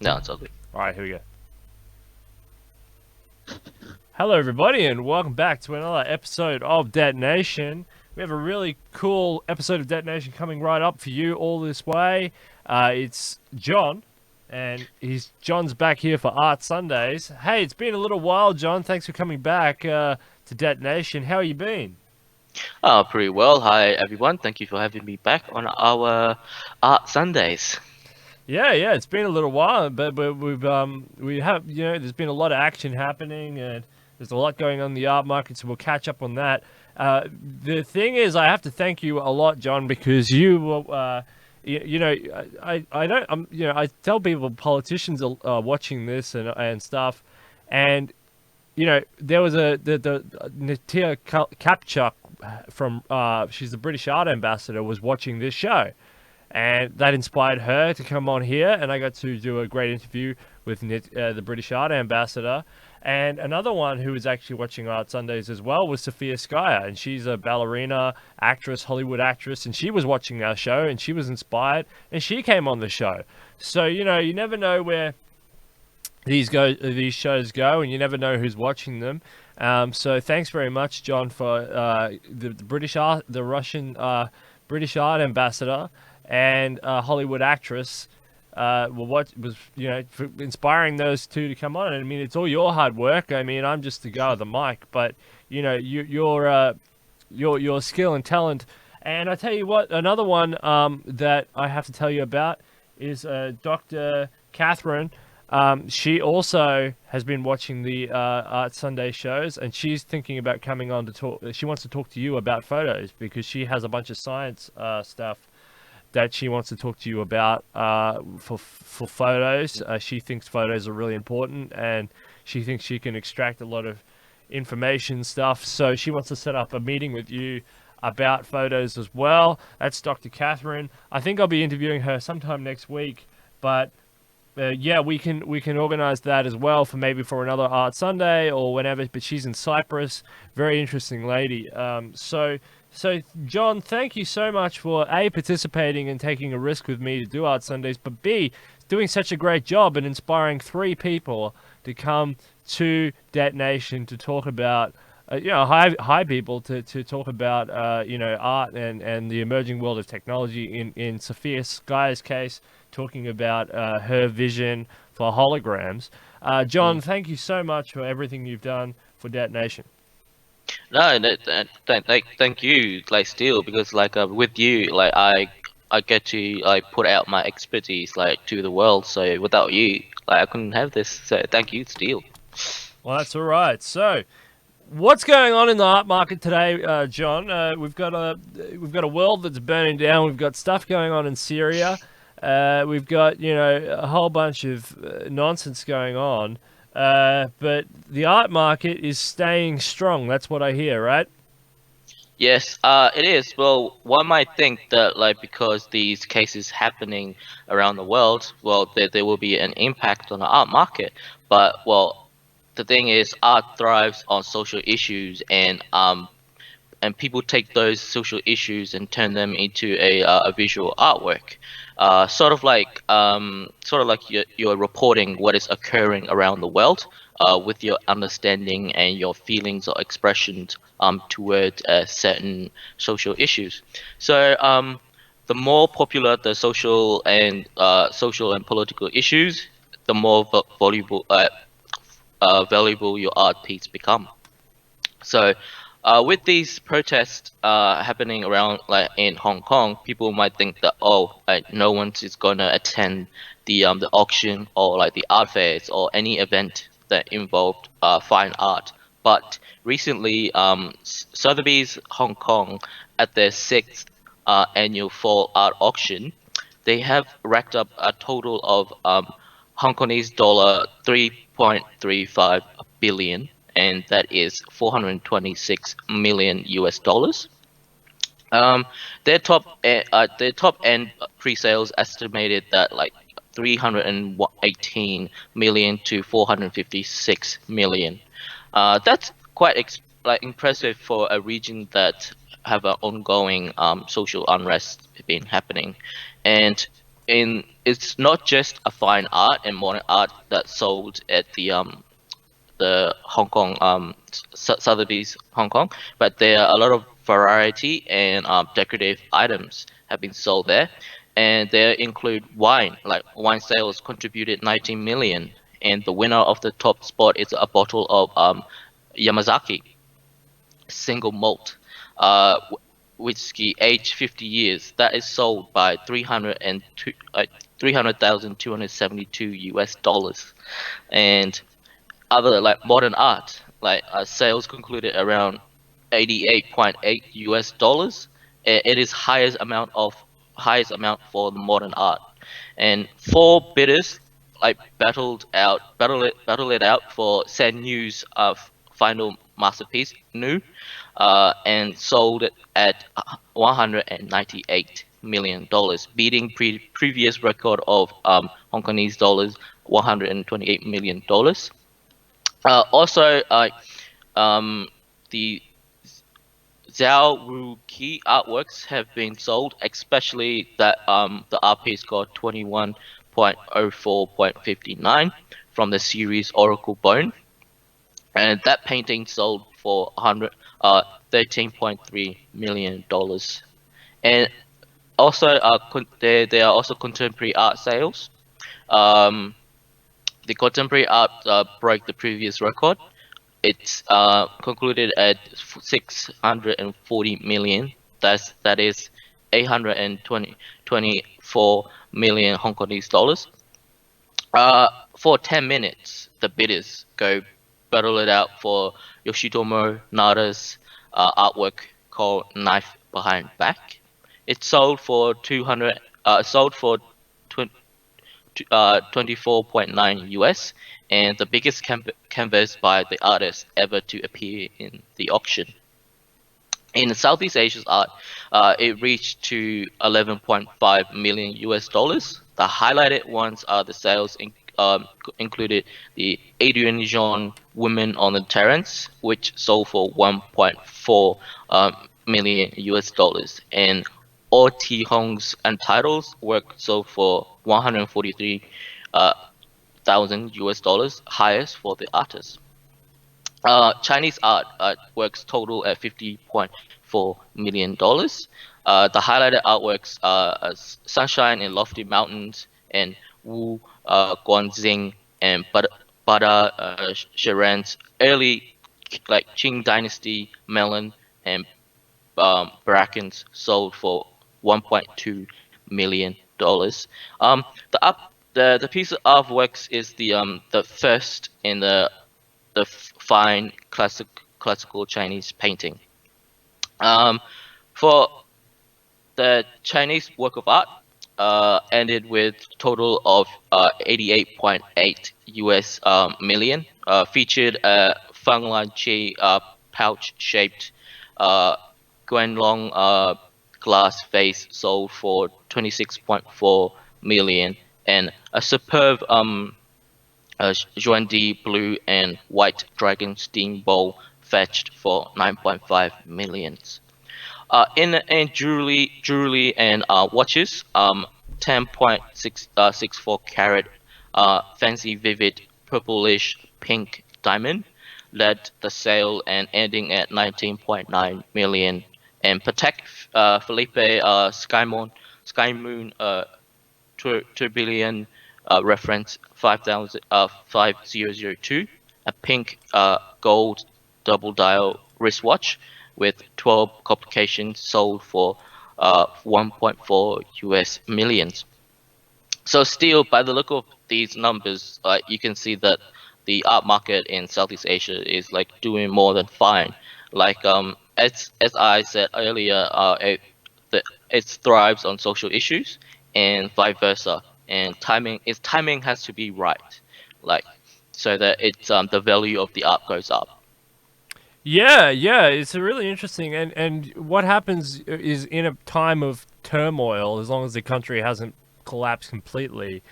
No, it's all good. All right, here we go. Hello, everybody, and welcome back to another episode of Detonation. We have a really cool episode of Detonation coming right up for you all this way. It's John, and John's back here for Art Sundays. Hey, it's been a little while, John. Thanks for coming back to Detonation. How you been? Pretty well. Hi, everyone. Thank you for having me back on our Art Sundays. Yeah, it's been a little while, but we have there's been a lot of action happening and there's a lot going on in the art market, so we'll catch up on that. The thing is, I have to thank you a lot, John, because I don't I tell people politicians are watching this and stuff, and there was the Natia Kapchuk from she's the British art ambassador was watching this show, and that inspired her to come on here, and I got to do a great interview with the British art ambassador. And another one who was actually watching Art Sundays as well was Sophia Skaya, and she's a ballerina, actress, Hollywood actress, and she was watching our show, and she was inspired, and she came on the show. So you never know where these shows go, and you never know who's watching them. So thanks very much, John, for the Russian British art ambassador and Hollywood actress. What was for inspiring those two to come on? And I mean, it's all your hard work. I mean, I'm just the guy with the mic, but your skill and talent. And I tell you what, another one that I have to tell you about is Dr. Catherine. She also has been watching the Art Sunday shows, and she's thinking about coming on to talk. She wants to talk to you about photos because she has a bunch of science stuff that she wants to talk to you about for photos. She thinks photos are really important, and she thinks she can extract a lot of information stuff. So she wants to set up a meeting with you about photos as well. That's Dr. Catherine. I think I'll be interviewing her sometime next week, but yeah, we can organize that as well for maybe for another Art Sunday or whenever. But she's in Cyprus, very interesting lady. So John, thank you so much for A, participating and taking a risk with me to do Art Sundays, but B, doing such a great job and inspiring 3 people to come to Detonation to talk about, high people to talk about, art and the emerging world of technology. In Sophia Sky's case, talking about her vision for holograms. John, thank you so much for everything you've done for Detonation. No, thank you, like Steele, because with you, I get to put out my expertise to the world. So without you, I couldn't have this. So thank you, Steele. Well, that's all right. So, what's going on in the art market today, John? We've got a world that's burning down. We've got stuff going on in Syria. We've got a whole bunch of nonsense going on. But the art market is staying strong. That's what I hear, right? Yes, it is. Well, one might think that because these cases happening around the world, well, there will be an impact on the art market. But well, the thing is, art thrives on social issues, and people take those social issues and turn them into a visual artwork. Sort of like you're reporting what is occurring around the world with your understanding and your feelings or expressions toward certain social issues. So the more popular the social and political issues, the more valuable your art piece become. So, with these protests happening around in Hong Kong, people might think that no one is gonna attend the auction or the art fairs or any event that involved fine art. But recently, Sotheby's Hong Kong, at their 6th annual fall art auction, they have racked up a total of Hong Kongese dollar 3.35 billion, and that is 426 million US dollars. Their top end pre-sales estimated that 318 million to 456 million. That's quite impressive for a region that have an ongoing social unrest been happening, and it's not just a fine art and modern art that's sold at the Hong Kong Sotheby's Hong Kong, but there are a lot of variety and decorative items have been sold there, and they include wine. Like wine sales contributed 19 million, and the winner of the top spot is a bottle of Yamazaki single malt whiskey aged 50 years that is sold by 300,272 US dollars. And other like modern art, like sales concluded around 88.8 US dollars. It is highest amount for the modern art, and four bidders like battle it out for San Yu's final masterpiece, New, and sold it at 198 million dollars, beating previous record of Hong Kongese dollars 128 million dollars. Also, the Zhao Ruqi artworks have been sold, especially that the art piece got 21.04.59 from the series Oracle Bone, and that painting sold for 13.3 million dollars. And also, there are also contemporary art sales. Um, the contemporary art broke the previous record. It's concluded at 640 million. That is 824 million Hong Kongese dollars. For 10 minutes, the bidders go battle it out for Yoshitomo Nada's artwork called Knife Behind Back. It sold for 24.9 US, and the biggest canvas by the artist ever to appear in the auction. In Southeast Asia's art, it reached to 11.5 million US dollars. The highlighted ones are the sales included the Adrian Jean Women on the Terrace, which sold for 1.4 million US dollars, and O T Hong's Untitled's work sold for 143,000 US dollars, highest for the artist. Chinese art works total at $50.4 million. The highlighted artworks are Sunshine in Lofty Mountains and Wu Guanxing and Bada Sharan's early like Qing Dynasty melon and brackens sold for $1.2 million. The piece of artworks is the first in the fine classical Chinese painting. For the Chinese work of art, ended with total of 88.8 US million. Featured a Feng Lan Chi pouch-shaped Guanlong glass vase sold for 26.4 million, and a superb Xuandi blue and white dragon steam bowl fetched for 9.5 millions. In jewelry and watches, 10.64 carat fancy vivid purplish pink diamond led the sale and ending at 19.9 million. And Patek Philippe Sky Moon Tourbillon reference 5002, a pink gold double dial wristwatch with 12 complications sold for 1.4 US millions. So still, by the look of these numbers, you can see that the art market in Southeast Asia is like doing more than fine. Like as I said earlier, it thrives on social issues and vice versa. And timing has to be right, like so that it's the value of the art goes up. Yeah, it's a really interesting, and what happens is in a time of turmoil, as long as the country hasn't collapsed completely,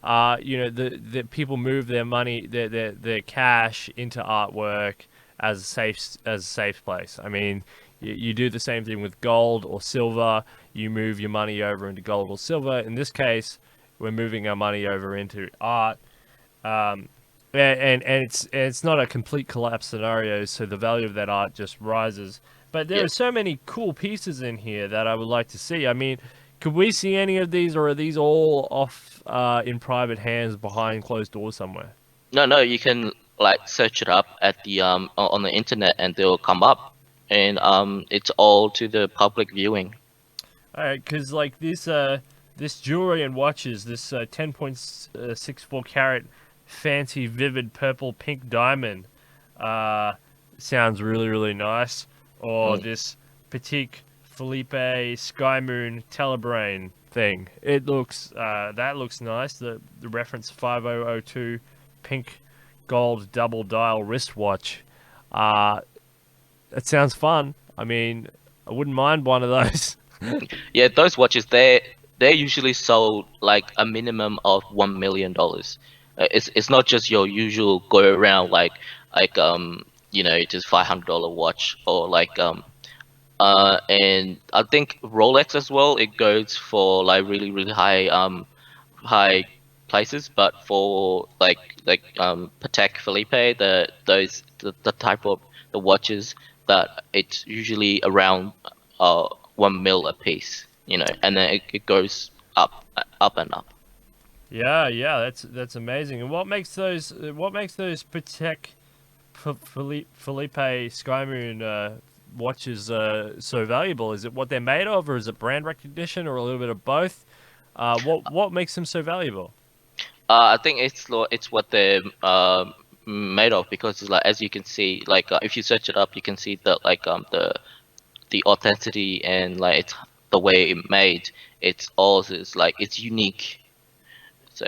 the people move their money, their cash into artwork as a safe place. I mean, you do the same thing with gold or silver. You move your money over into gold or silver. In this case, we're moving our money over into art. And it's not a complete collapse scenario, so the value of that art just rises. But there Yeah. are so many cool pieces in here that I would like to see. I mean, could we see any of these, or are these all off in private hands behind closed doors somewhere? No, you can like search it up at the on the internet and they'll come up, and it's all to the public viewing. All right, because like this jewelry and watches, this 10.64 carat fancy vivid purple pink diamond, uh, sounds really nice. Or Mm. this Petite Philippe Sky Moon Telebrain thing. It looks that looks nice. The reference 5002 pink gold double dial wristwatch. Uh, it sounds fun. I mean, I wouldn't mind one of those. Yeah, those watches they're usually sold like a minimum of $1 million. It's not just your usual go around just $500 watch or and I think Rolex as well. It goes for like really high places, but for Patek Philippe, the type of the watches that it's usually around 1 mil a piece, and then it goes up and up. Yeah, that's amazing. And what makes those Patek Philippe Sky Moon watches so valuable? Is it what they're made of, or is it brand recognition, or a little bit of both? What makes them so valuable? I think it's what they're made of, because it's like, as you can see, if you search it up, you can see that the authenticity, and like it's the way it made. It's all is like it's unique. So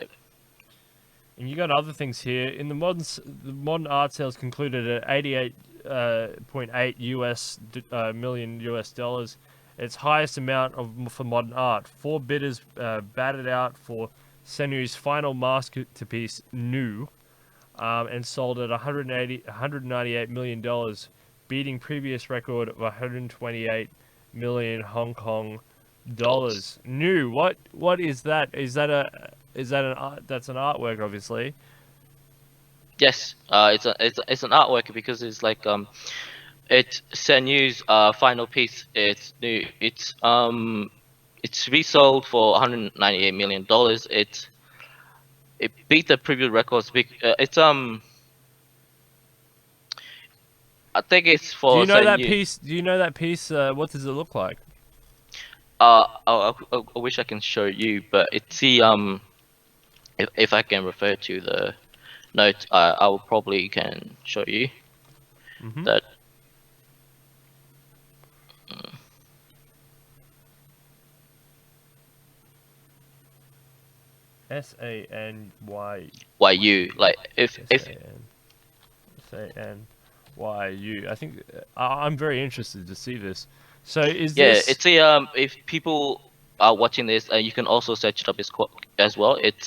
And you got other things here. In the modern art sales concluded at 88.8 million US dollars. Its highest amount for modern art. Four bidders batted out for Senu's final masterpiece, New, and sold at 198 million dollars, beating previous record of 128 million Hong Kong dollars. dollars. New. What is that? Is that an art? That's an artwork, obviously. Yes, it's an artwork, because it's it's Senu's final piece. It's new. It's resold for $198 million. It beat the previous records. I think it's Do for you know that Senu. piece? Do you know that piece? What does it look like? I wish I can show you, but it's the if I can refer to the notes, I will probably can show you Mm-hmm. that. SANY. Why you like if SANYU. I think I'm very interested to see this. So is Yeah, this? it's a if people are watching this, you can also search it up as well. It's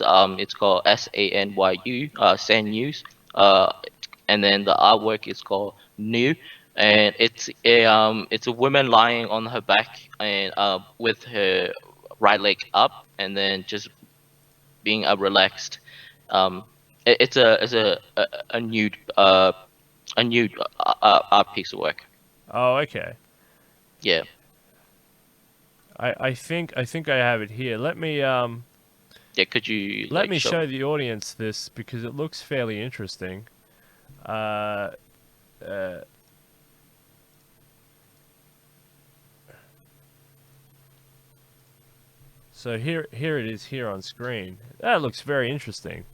called SANYU, San News. And then the artwork is called New, and it's a woman lying on her back, and with her right leg up, and then just being relaxed. It's a nude art piece of work. Oh, okay. Yeah. I think I have it here. Yeah, could you Let me show show me? the audience this because it looks fairly interesting. Uh, uh, so here it is here on screen. That looks very interesting.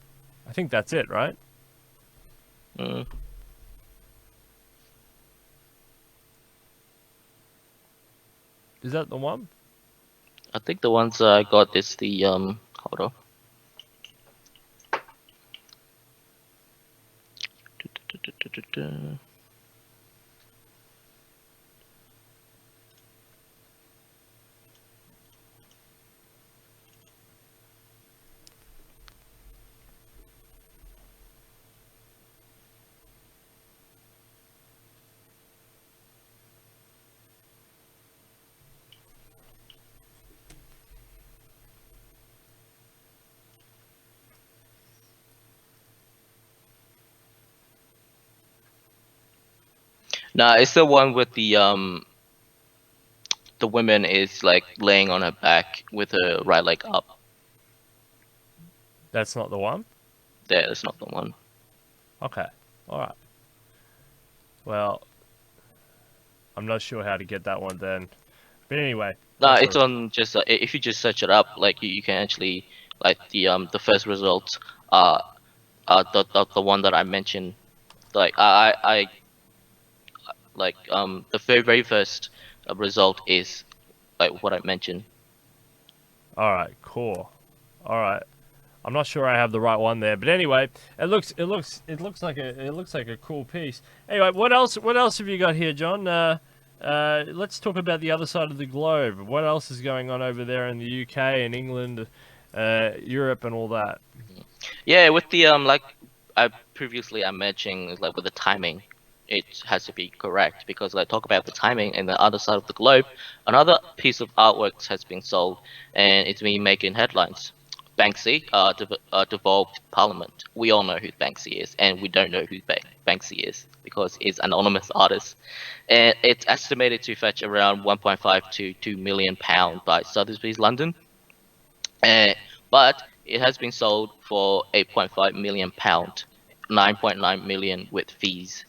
I think that's it, right? Mm. Is that the one? I think the ones I got is the hold on. Nah, it's the one with the woman is like laying on her back with her right leg up. That's not the one? There, it's not the one. Okay. All right. Well, I'm not sure how to get that one then. But anyway, Nah, that's all it's right. on just if you just search it up, like you can actually like the first results are the one that I mentioned. Like I like the very first result is like what I mentioned. All right, cool. All right. I'm not sure I have the right one there, but anyway, it looks like a cool piece. Anyway, what else have you got here, John? Let's talk about the other side of the globe. What else is going on over there in the UK and England, Europe, and all that? Yeah, with the like I mentioned, like with the timing, it has to be correct because like talk about the timing and the other side of the globe, another piece of artwork has been sold and it's been making headlines. Banksy devolved Parliament. We all know who Banksy is, and we don't know who Banksy is because he's an anonymous artist, and it's estimated to fetch around 1.5 to 2 million pound by Sotheby's London. Uh, but it has been sold for 8.5 million pound, 9.9 million with fees.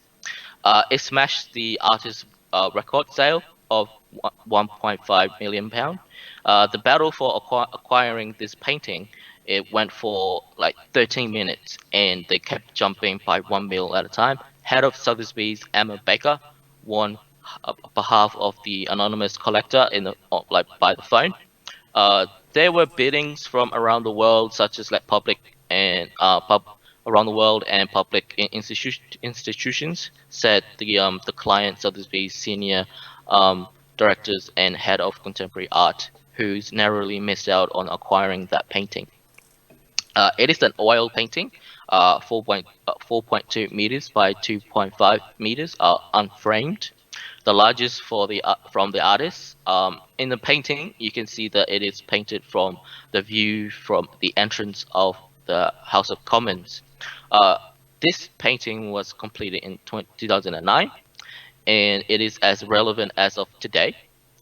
It smashed the artist's record sale of 1.5 million pound. The battle for acquiring this painting, it went for like 13 minutes, and they kept jumping by 1 mil at a time. Head of Sotheby's Emma Baker won behalf of the anonymous collector in the like by the phone. There were biddings from around the world, such as like public and around the world and public institutions. Said the clients of these senior directors and head of contemporary art, who's narrowly missed out on acquiring that painting. It is an oil painting, 4.2 meters by 2.5 meters, unframed, the largest for the from the artist. In the painting, you can see that it is painted from the view from the entrance of the House of Commons. Uh, this painting was completed in 2009, and it is as relevant as of today.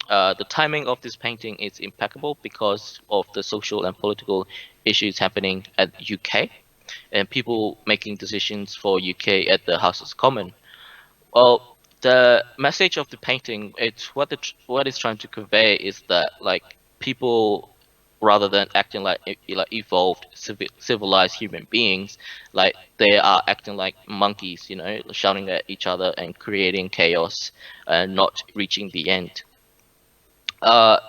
The timing of this painting is impeccable because of the social and political issues happening at UK and people making decisions for UK at the House of Commons. Well, the message of the painting, it's what it's trying to convey is that like people, rather than acting like like evolved civilized human beings, like they are acting like monkeys, you know, shouting at each other and creating chaos and not reaching the end. Uh,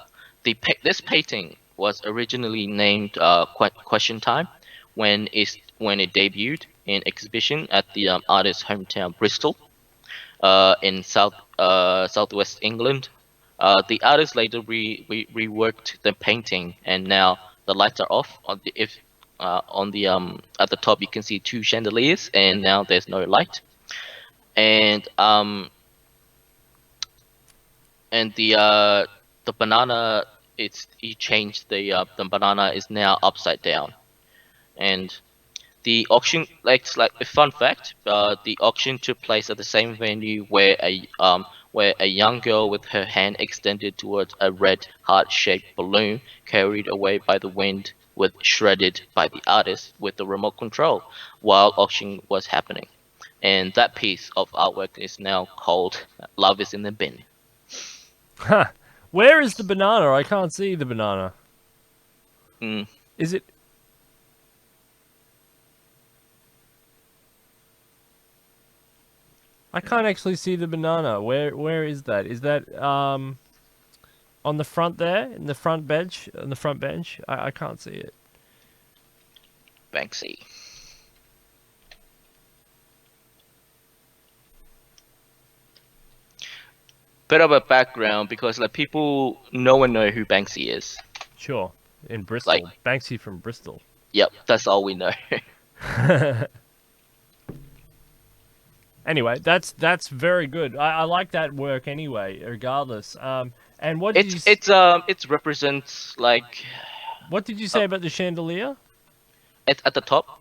this painting was originally named Question Time when it debuted in exhibition at the artist's hometown Bristol in southwest England. The artist later reworked the painting, and now the lights are off. On the at the top you can see two chandeliers, and now there's no light. And the banana, it's he changed the banana is now upside down. And the auction, like a fun fact, the auction took place at the same venue where a young girl with her hand extended towards a red heart-shaped balloon, carried away by the wind, was shredded by the artist with the remote control while auction was happening. And that piece of artwork is now called "Love Is in the Bin." Huh. Where is the banana? I can't see the banana. Mm. Is it? I can't actually see the banana. Where is that? Is that on the front there, in the front bench, on the front bench? I can't see it. Banksy. Bit of a background because like people, no one know who Banksy is. Sure, in Bristol. Like, Banksy from Bristol. yep, that's all we know. Anyway, that's very good. I like that work anyway, regardless. And what did you It represents like what did you say about the chandelier? at the top.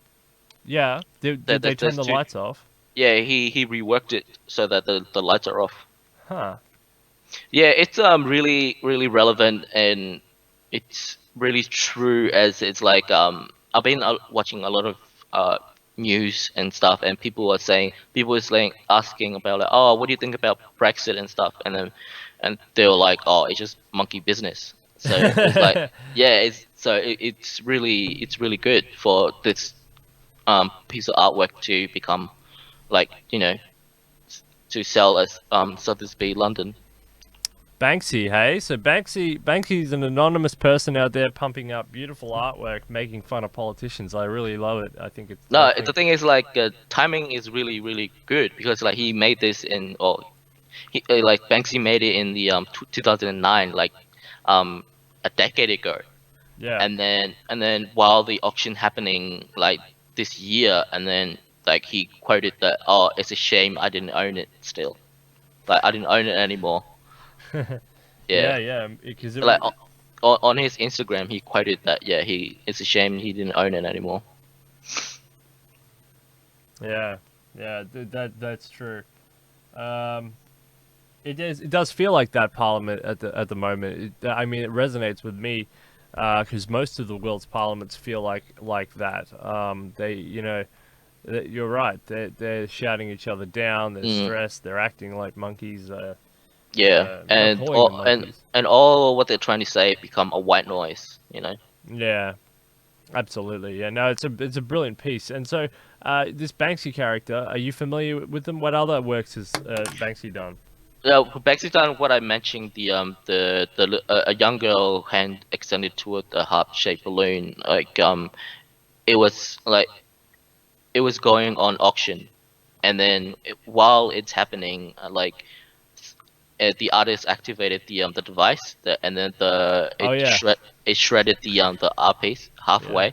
Yeah, did they turn There's the two. lights off? Yeah, he reworked it so that the lights are off. Huh. Yeah, it's really relevant, and it's really true, as it's like I've been watching a lot of uh news and stuff, and people is like asking about like, oh, what do you think about Brexit and stuff, and they were like, oh, it's just monkey business. So it's like, yeah, it's really good for this piece of artwork to become like, to sell as Sotheby's London. Banksy, hey? So Banksy's an anonymous person out there pumping up beautiful artwork, making fun of politicians. I really love it. I think it's. I No, the think. thing is like timing is really good, because like he made this in, or like Banksy made it in the 2009, like um a decade ago, Yeah. and then while the auction happening like this year, and then like he quoted that, oh, it's a shame I didn't own it still, like I didn't own it anymore. Yeah, Yeah, yeah. Because like on his Instagram he quoted that, yeah, it's a shame he didn't own it anymore. yeah, yeah. That's true. Um, it does feel like that Parliament at the moment. I mean, it resonates with me because most of the world's parliaments feel like that. They, you're right. They're shouting each other down. They're Mm. stressed. They're acting like monkeys. Yeah, Not and calling them all monkeys. and all what they're trying to say become a white noise, you know. Yeah, absolutely. Yeah, no, it's a brilliant piece. And so, this Banksy character, are you familiar with them? What other works has Banksy done? Based on what I mentioned, a young girl hand extended toward the heart-shaped balloon, like it was like it was going on auction, and then while it's happening, the artist activated the device, and then Oh yeah, it shredded the art piece yeah, halfway.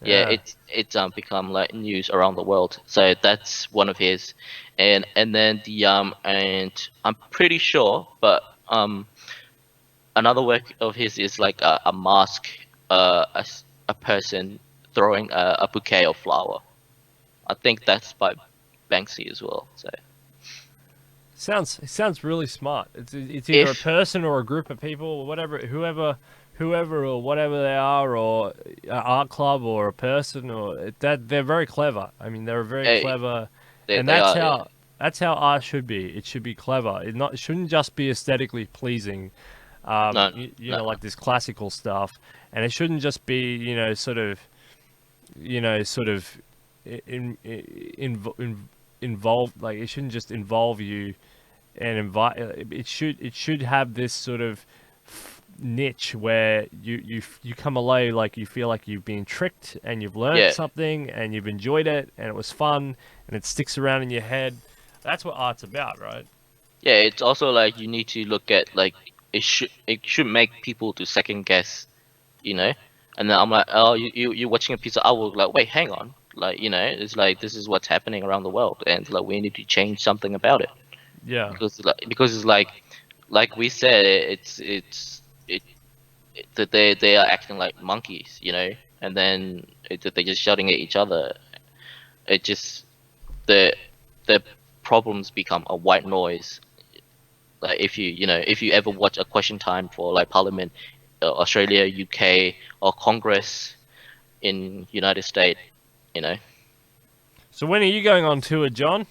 Yeah, yeah. it's become like news around the world. So that's one of his, and then and I'm pretty sure, but another work of his is like a mask, a person throwing a bouquet of flower. I think that's by Banksy as well. So It sounds really smart. It's either a if person or a group of people, or whatever, whoever or whatever they are, or an art club or a person, or that they're very clever. I mean, they're very eh, clever, and they are, yeah. that's how art should be. It should be clever. It shouldn't just be aesthetically pleasing. No, no, Like this classical stuff, and it shouldn't just be sort of involved. Like it shouldn't just involve you and invite. It should have this sort of niche where you come away like you feel like you've been tricked and you've learnt yeah. something and you've enjoyed it and it was fun and it sticks around in your head. That's what art's about, right? Yeah, it's also like you need to look at like it should make people to second guess, you know. And then I'm like, oh, you're watching a piece of artwork, like, wait, hang on, like, it's like this is what's happening around the world, and like we need to change something about it, Yeah. because it's like we said, that they are acting like monkeys, and then they're just shouting at each other. It just the the problems become a white noise. Like if you ever watch a question time for like Parliament, Australia, UK, or Congress in United States, you know. So when are you going on tour, John?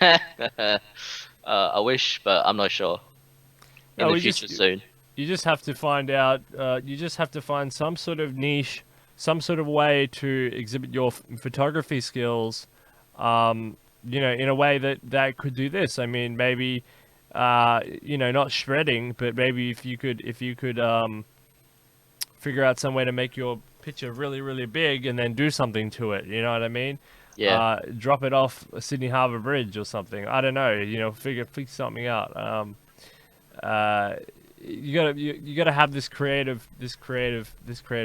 I wish, but I'm not sure. In No, the we future just soon. you just have to find out. You just have to find some sort of niche, some sort of way to exhibit your photography skills. In a way that could do this. I mean, maybe, not shredding, but maybe if you could figure out some way to make your picture really, really big and then do something to it. You know what I mean? Yeah, Drop it off Sydney Harbour Bridge or something. I don't know. Figure something out. Uh, you gotta have this creative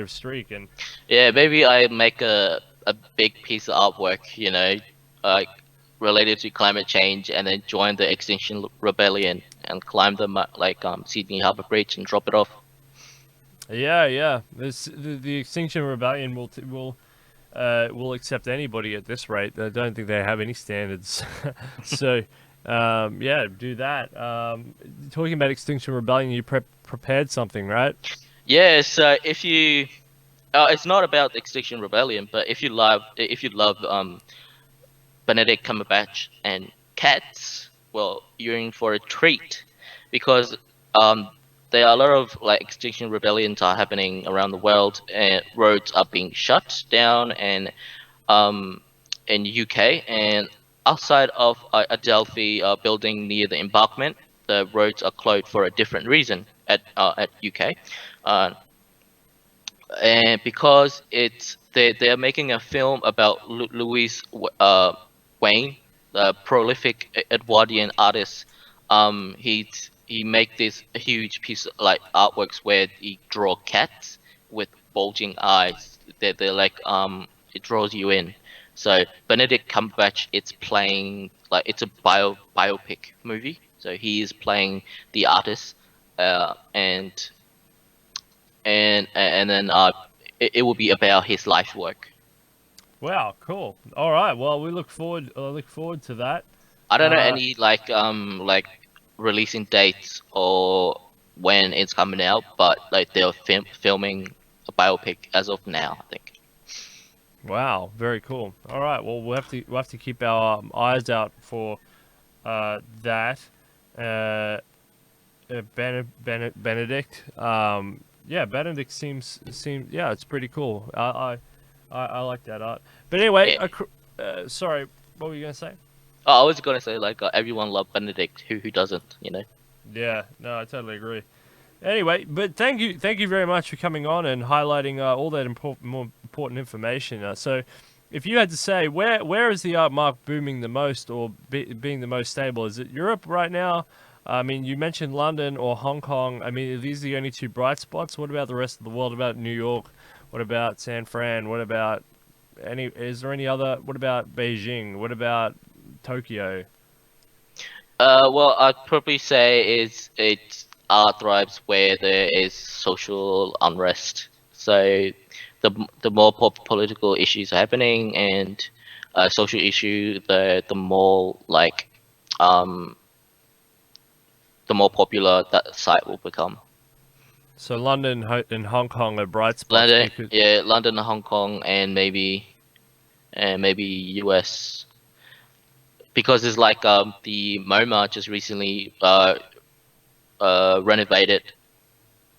streak, and yeah. Maybe I make a big piece of artwork, like related to climate change, and then join the Extinction Rebellion and climb like Sydney Harbour Bridge and drop it off. yeah, yeah. The Extinction Rebellion will will accept anybody at this rate. I don't think they have any standards. So, yeah, do that. Talking about Extinction Rebellion, you prepared something, right? Yeah, so if you, it's not about Extinction Rebellion, but if you love Benedict Cumberbatch and cats, well, you're in for a treat, because um, there are a lot of like Extinction Rebellions are happening around the world, and roads are being shut down, and um, in UK and outside of Adelphi building near the embankment, the roads are closed for a different reason at UK. Uh, and because they're making a film about Louis Wayne, the prolific Edwardian artist. He make this huge piece of, like artworks where he draw cats with bulging eyes. They're like it draws you in. So Benedict Cumberbatch, it's playing like it's a biopic movie. So he is playing the artist, and then it will be about his life's work. Wow, cool. All right. Well, we look forward. I look forward to that. I don't know Uh, any like releasing dates or when it's coming out, but like they're filming a biopic as of now, I think. wow, very cool. All right. Well, we'll have to keep our eyes out for that. Uh, Benedict. Yeah, Benedict seems yeah, it's pretty cool. I like that art. But anyway, Eh, sorry, what were you gonna say? I was gonna say like everyone loved Benedict. Who doesn't? You know. Yeah, no, I totally agree. Anyway, but thank you very much for coming on and highlighting all that more important information. So, if you had to say where is the art market booming the most or being the most stable? Is it Europe right now? I mean, you mentioned London or Hong Kong. I mean, are these the only two bright spots? What about the rest of the world? What about New York? What about San Fran? What about any? Is there any other? What about Beijing? What about Tokyo? Well, I'd probably say it's art thrives where there is social unrest. So the more political issues are happening and social issue, the more like um the more popular that site will become. So London and Hong Kong are bright spots London, because yeah, London, Hong Kong, and maybe US, because it's like the MoMA just recently renovated,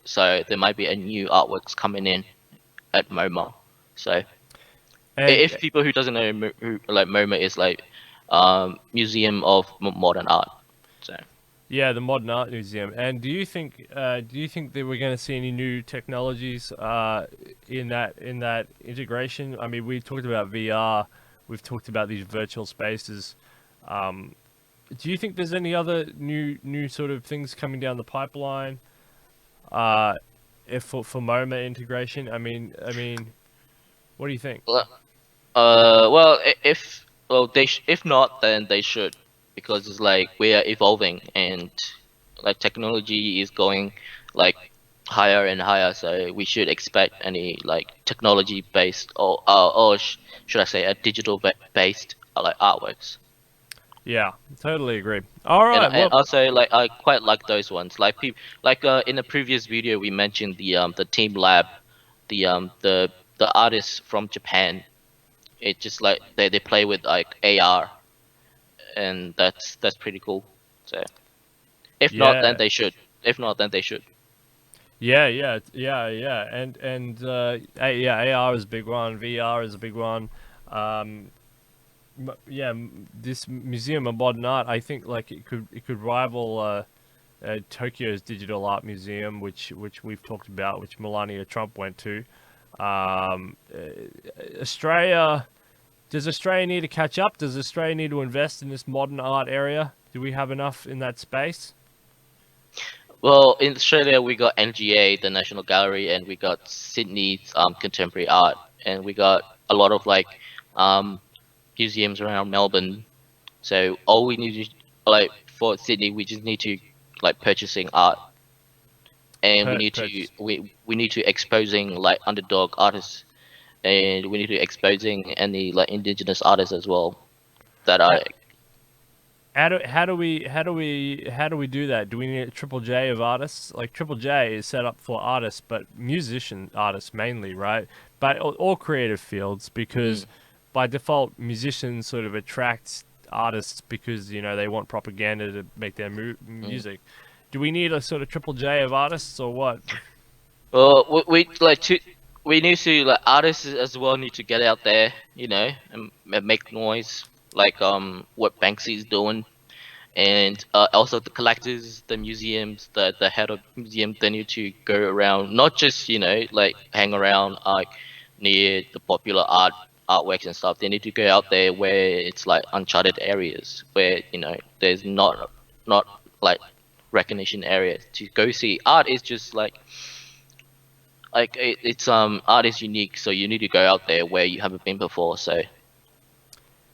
so there might be a new artworks coming in at MoMA. So and if people who doesn't know who like MoMA is like Museum of Modern Art. So yeah, the Modern Art Museum. And do you think that we're going to see any new technologies in that integration? I mean, we talked about VR, we've talked about these virtual spaces. Um, do you think there's any other new sort of things coming down the pipeline? If for MoMA integration, I mean, what do you think? well, if well if not, then they should, because it's like we are evolving and like technology is going like higher and higher, so we should expect any like technology based or should I say a digital based like artworks. Yeah, totally agree. All And right, well, also like I quite like those ones. Like like in the previous video we mentioned the Team Lab, the artists from Japan. It just like they play with like AR, and that's pretty cool. So if not, then yeah. they should. If not, then they should. Yeah, yeah, AR is a big one, VR is a big one. Um, yeah, this Museum of Modern Art, I think like it could rival Tokyo's Digital Art Museum, which we've talked about, which Melania Trump went to. Australia, does Australia need to catch up? Does Australia need to invest in this modern art area? Do we have enough in that space? Well, in Australia we got NGA, the National Gallery, and we got Sydney's Contemporary Art, and we got a lot of like um museums around Melbourne. So all we need to like for Sydney, we just need to like purchasing art, and Purchase. we need to exposing like underdog artists and we need to exposing any like indigenous artists as well that How, are. how do we do that? Do we need a triple J of artists? Like triple J is set up for artists, but musician artists mainly, right? But all creative fields, because Mm, by default, musicians sort of attract artists because they want propaganda to make their mm. music. Do we need a sort of triple J of artists or what? Well, we need to like artists as well need to get out there, and make noise like what Banksy's doing, and also the collectors, the museums, the head of museum, they need to go around, not just like hang around near the popular artworks and stuff. They need to go out there where it's like uncharted areas where there's not like recognition areas to go see. Art is just it's art is unique, so you need to go out there where you haven't been before. So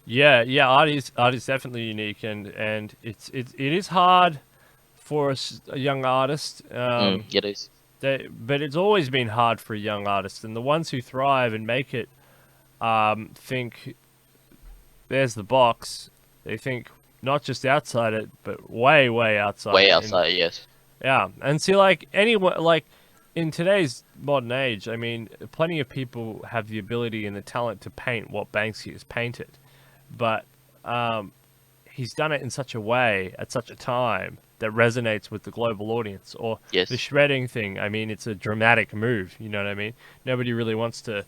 Yeah, art is definitely unique, and it is hard for a young artist. it is. But it's always been hard for a young artist, and the ones who thrive and make it think there's the box. They think not just outside it, but way, way outside Way it. And outside, yes. yeah, and see, like anyone, like in today's modern age, I mean, plenty of people have the ability and the talent to paint what Banksy has painted, but he's done it in such a way at such a time that resonates with the global audience. Or the Yes. shredding thing. I mean, it's a dramatic move. You know what I mean? Nobody really wants to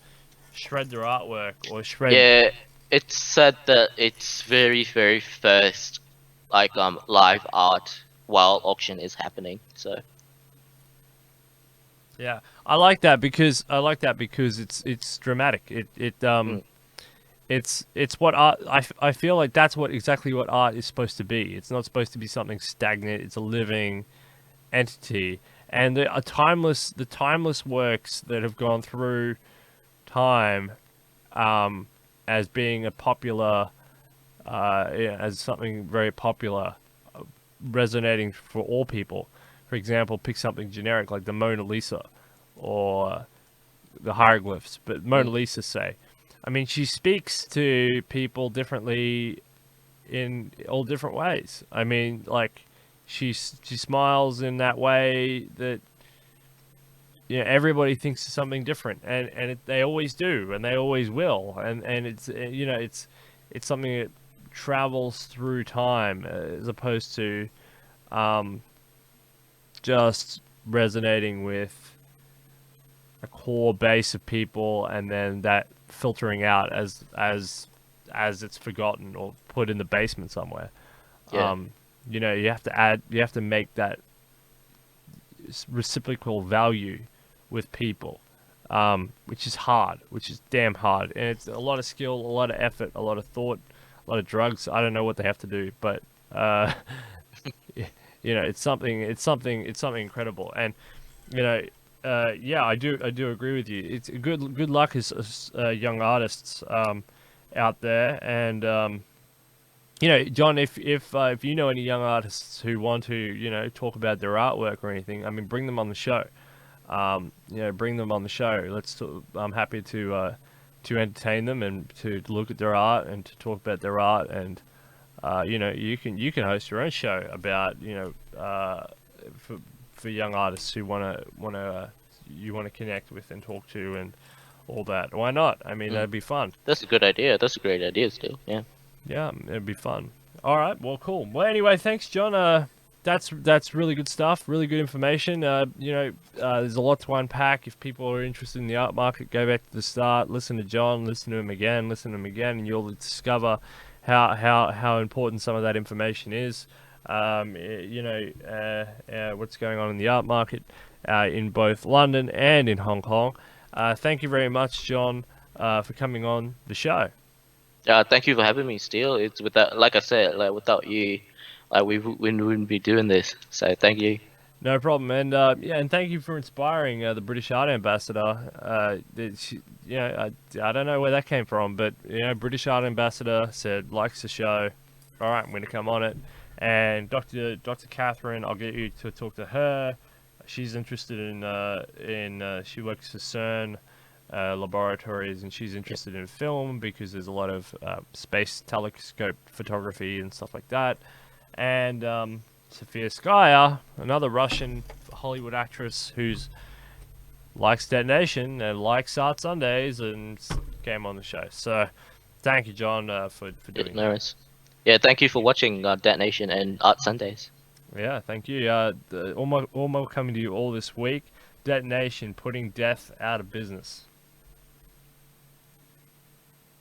shred their artwork or shred. Yeah, it's said that it's very, very first live art while auction is happening. So Yeah, I like that because it's dramatic. mm, It's what art. I feel like that's exactly what art is supposed to be. It's not supposed to be something stagnant. It's a living entity, and the timeless works that have gone through time, as being a popular, yeah, as something very popular, resonating for all people. For example, pick something generic like the Mona Lisa, or the hieroglyphs, but Mona mm, Lisa, say. I mean, she speaks to people differently in all different ways. I mean, like she smiles in that way that everybody thinks of something different, and they always do, and they always will, and it's something that travels through time, as opposed to um, just resonating with a core base of people, and then that filtering out as it's forgotten or put in the basement somewhere. yeah. Um, you have to make that reciprocal value with people, which is hard, which is damn hard, and it's a lot of skill, a lot of effort, a lot of thought, a lot of drugs. I don't know what they have to do, but uh, it's something incredible, and you know, yeah, I do agree with you. It's good luck as young artists out there, and John, if you know any young artists who want to talk about their artwork or anything, I mean, bring them on the show. Bring them on the show. I'm happy to entertain them and to look at their art and to talk about their art, and you can host your own show about for young artists who you want to connect with and talk to and all that. Why not? I mean, Mm. that'd be fun. That's a good idea. That's a great idea still. Yeah. Yeah, it'd be fun. All right, well, cool. Well, anyway, thanks, John. That's really good stuff. Really good information. There's a lot to unpack. If people are interested in the art market, go back to the start. Listen to John. Listen to him again. Listen to him again, and you'll discover how important some of that information is. What's going on in the art market in both London and in Hong Kong. Thank you very much, John, for coming on the show. Thank you for having me, Steele. It's without, like I said, like without you, we wouldn't be doing this. So thank you. No problem, and and thank you for inspiring the British Art Ambassador. I don't know where that came from, but British Art Ambassador said likes the show. All right, I'm going to come on it. And Dr. Catherine, I'll get you to talk to her. She's interested in she works for CERN, laboratories, and she's interested in film because there's a lot of space telescope photography and stuff like that. And Sophia Skaya, another Russian Hollywood actress who's likes Detonation and likes Art Sundays, and came on the show. So thank you, John, for doing No that. worries. Yeah, thank you for watching Detonation and Art Sundays. Yeah, thank you. All more coming to you all this week. Detonation, putting death out of business.